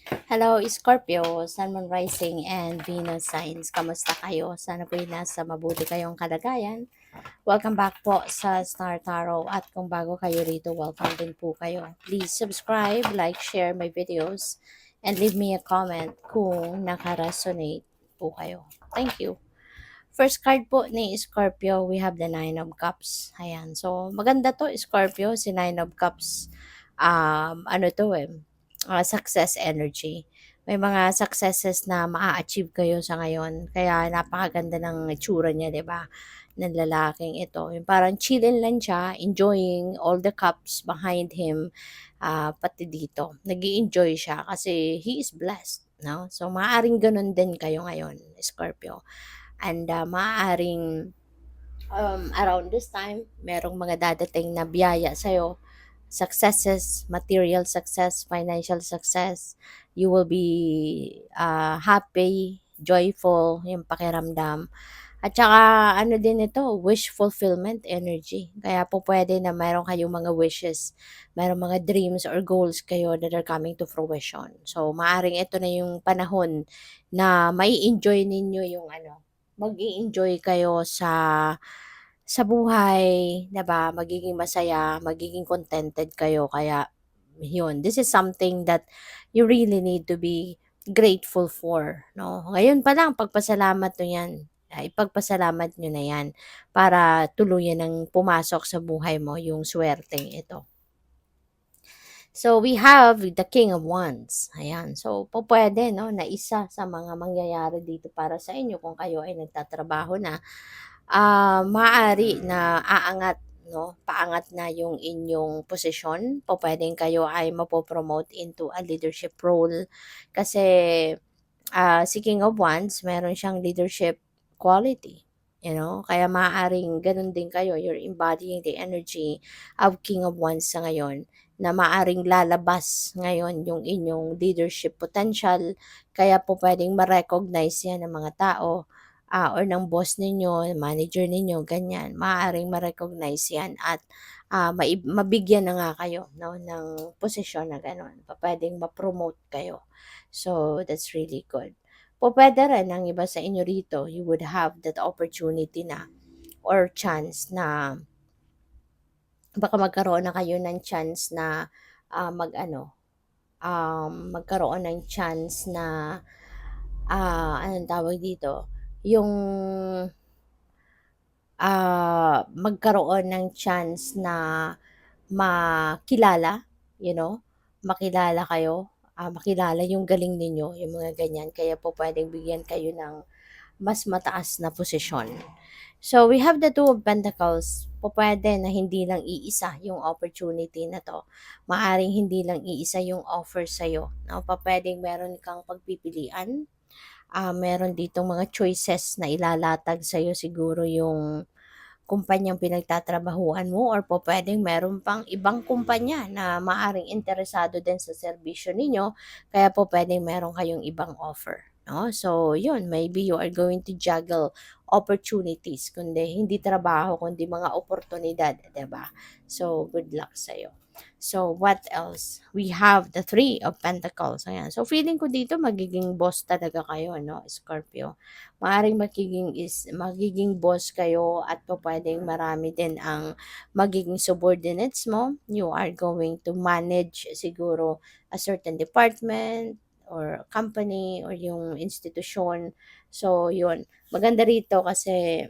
Hello, Scorpio, Sun, Moon, Rising, and Venus signs. Kamusta kayo? Sana po'y nasa mabuti kayong kalagayan. Welcome back po sa Star Tarot. At kung bago kayo rito, welcome din po kayo. Please subscribe, like, share my videos, and leave me a comment kung nakaresonate po kayo. Thank you. First card po ni Scorpio, we have the Nine of Cups. Ayan. So, maganda to, Scorpio, si Nine of Cups. Ano to success energy. May mga successes na maa-achieve kayo sa ngayon. Kaya napakaganda ng itsura niya, 'di ba? Ng lalaking ito. Yung parang chilling lang siya, enjoying all the cups behind him. Pati dito, nag-enjoy siya kasi he is blessed, no? So maaaring ganun din kayo ngayon, Scorpio. And maaaring around this time, merong mga dadating na biyaya sa'yo, successes, material success, financial success. You will be happy, joyful, yung pakiramdam. At saka ano din ito, wish fulfillment energy. Kaya po pwede na mayroon kayong mga wishes, mayroong mga dreams or goals kayo that are coming to fruition. So maaring ito na yung panahon na mai enjoy ninyo yung mag enjoy kayo sa buhay, 'di ba? Magiging masaya, magiging contented kayo. Kaya yun, this is something that you really need to be grateful for, no? Ngayon pa lang pagpasalamat nyo 'yan. Ipagpasalamat nyo na 'yan para tuluyan ng pumasok sa buhay mo yung swerteng ito. So, we have the King of Wands. Ayan. So, pwede, no, na isa sa mga mangyayari dito para sa inyo kung kayo ay nagtatrabaho na, maaari na aangat, no, paangat na yung inyong posisyon. Pupuwedeng kayo ay mapo-promote into a leadership role kasi, si King of Wands meron siyang leadership quality, kaya maaaring gano'n din kayo, you're embodying the energy of King of Wands sa ngayon na maaaring lalabas ngayon yung inyong leadership potential. Kaya po puwedeng ma-recognize 'yan ng mga tao, or ng boss ninyo, manager ninyo, ganyan. Maaaring ma-recognize 'yan at, mabigyan na nga kayo, 'no, ng posisyon na gano'n. Pupuwedeng ma-promote kayo. So, that's really good. Pupuwede rin ang iba sa inyo rito, you would have that opportunity na or chance na baka magkaroon na kayo ng chance na, magkaroon ng chance na, anong tawag dito, yung, magkaroon ng chance na makilala, makilala kayo, makilala yung galing ninyo, yung mga ganyan. Kaya po puwedeng bigyan kayo ng mas mataas na posisyon. So, we have the Two of Pentacles. Pupuwede na hindi lang iisa yung opportunity na 'to. Maaaring hindi lang iisa yung offer sa'yo, 'no? Pupuwedeng meron kang pagpipilian. Meron ditong mga choices na ilalatag sa'yo siguro yung kumpanyang pinagtatrabahuan mo or pupuwedeng meron pang ibang kumpanya na maaaring interesado din sa serbisyo ninyo, kaya pupuwedeng meron kayong ibang offer, 'no? So yun, maybe you are going to juggle opportunities, kundi hindi trabaho kundi mga oportunidad, 'di ba? So good luck sa'yo. So what else? We have the Three of Pentacles, ayan. So feeling ko dito magiging boss talaga kayo, 'no, Scorpio. Maaaring magiging boss kayo at pupuwedeng marami din ang magiging subordinates mo. You are going to manage siguro a certain department or company or yung institusyon. So yun, maganda rito kasi,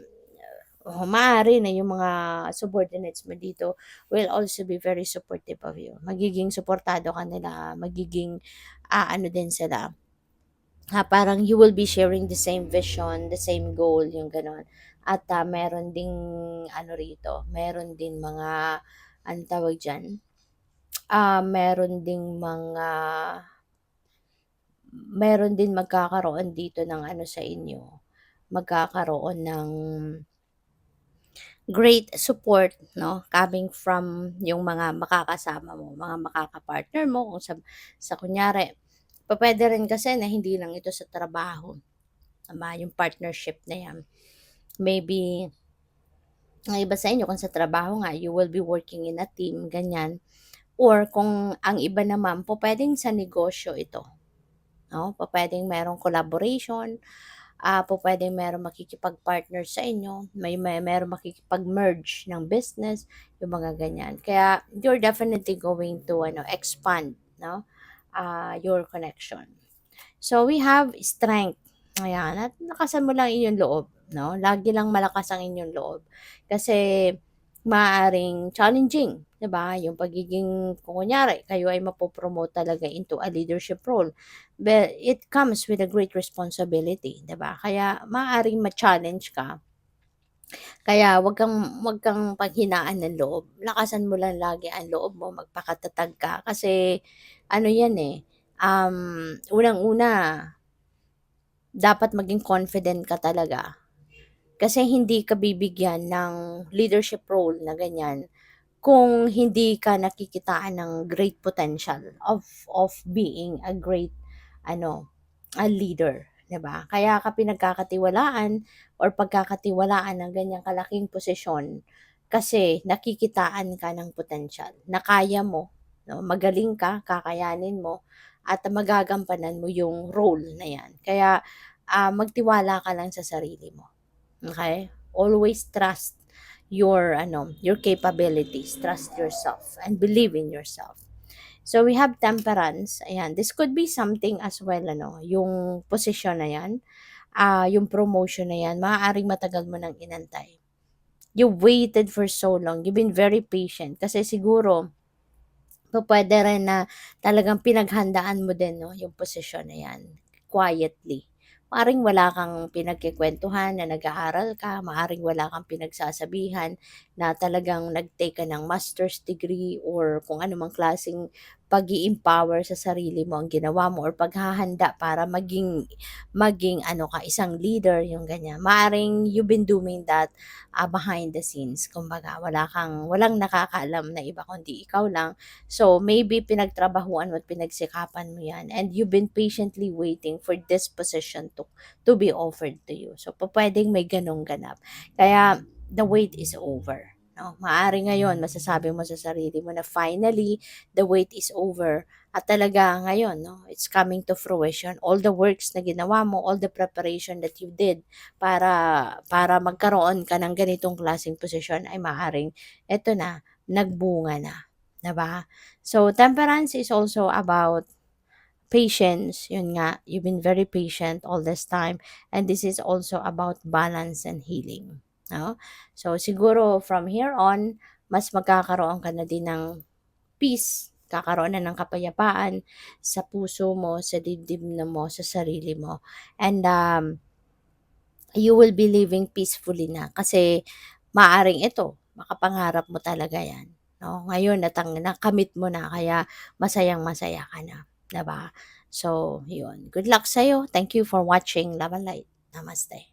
maaari na yung mga subordinates mo dito will also be very supportive of you. Magiging suportado ka nila, magiging, ano din sila, parang you will be sharing the same vision, the same goal, yung gano'n. At, meron ding ano rito, meron din mga anong tawag diyan, meron ding mga meron din magkakaroon dito ng ano sa inyo, magkakaroon ng great support, 'no, coming from yung mga makakasama mo, mga makakapartner mo kung sa kunyari pupuwede rin kasi na hindi lang ito sa trabaho, yung partnership na 'yan. Maybe ang iba sa inyo kung sa trabaho nga you will be working in a team, ganyan. Or kung ang iba naman pupuwedeng sa negosyo ito. no? Pupuwedeng merong collaboration, pupuwedeng merong makikipag-partner sa inyo, merong makikipag-merge ng business, yung mga ganyan. Kaya you're definitely going to ano, expand, no, your connection. So we have strength. Ayan, at lakasan mo lang inyong loob, no? Lagi lang malakas ang inyong loob. Kasi maaaring challenging, 'di ba? Yung pagiging kung kunyari kayo ay mapo-promote talaga into a leadership role. But it comes with a great responsibility, 'di ba? Kaya maaaring ma-challenge ka. Kaya wag kang panghinaan ng loob. Lakasan mo lang lagi ang loob mo, magpakatatag ka kasi ano 'yan eh, unang-una dapat maging confident ka talaga. Kasi hindi ka bibigyan ng leadership role na ganyan kung hindi ka nakikitaan ng great potential of being a great ano, a leader, 'di ba? Kaya ka pinagkakatiwalaan or pagkakatiwalaan ng ganyang kalaking posisyon kasi nakikitaan ka ng potential na kaya mo, 'no? Magaling ka, kakayanin mo at magagampanan mo yung role na 'yan. Kaya, magtiwala ka lang sa sarili mo. Okay? Always trust your ano, your capabilities, trust yourself and believe in yourself. So we have temperance, ayan. This could be something as well ano, yung posisyon na 'yan, yung promotion na 'yan, maaaring matagal mo nang inantay. You waited for so long, you've been very patient kasi siguro pupuwede rin na talagang pinaghandaan mo din 'no, yung posisyon na 'yan, quietly. Maaaring wala kang pinagkukuwentuhan na nag-aaral ka, maaaring wala kang pinagsasabihan na talagang nag-take ka ng master's degree or kung anumang klaseng pag-i-empower sa sarili mo ang ginawa mo or paghahanda para maging ano ka, isang leader, yung ganyan. Maaaring you've been doing that, behind the scenes. Kumbaga walang nakakaalam na iba kundi ikaw lang. So, maybe pinagtrabahuan mo at pinagsikapan mo 'yan and you've been patiently waiting for this position to be offered to you. So, pupuwedeng may gano'ng ganap. Kaya the wait is over, 'no? Maaaring ngayon masasabi mo sa sarili mo na finally the wait is over at talaga ngayon 'no, it's coming to fruition. All the works na ginawa mo, all the preparation that you did para magkaroon ka ng ganitong klaseng posisyon ay maaaring eto na, nagbunga na, 'di ba? So, temperance is also about patience. Yun nga, you've been very patient all this time. And this is also about balance and healing. No? So, siguro from here on, mas magkakaroon ka na din ng peace. Kakaroon na ng kapayapaan sa puso mo, sa dibdib na mo, sa sarili mo. And you will be living peacefully na. Kasi maaring ito, makapangarap mo talaga yan. No? Ngayon, nakamit mo na, kaya masayang-masaya ka na. 'Di ba? So, yun. Good luck sa'yo. Thank you for watching Love and Light. Namaste.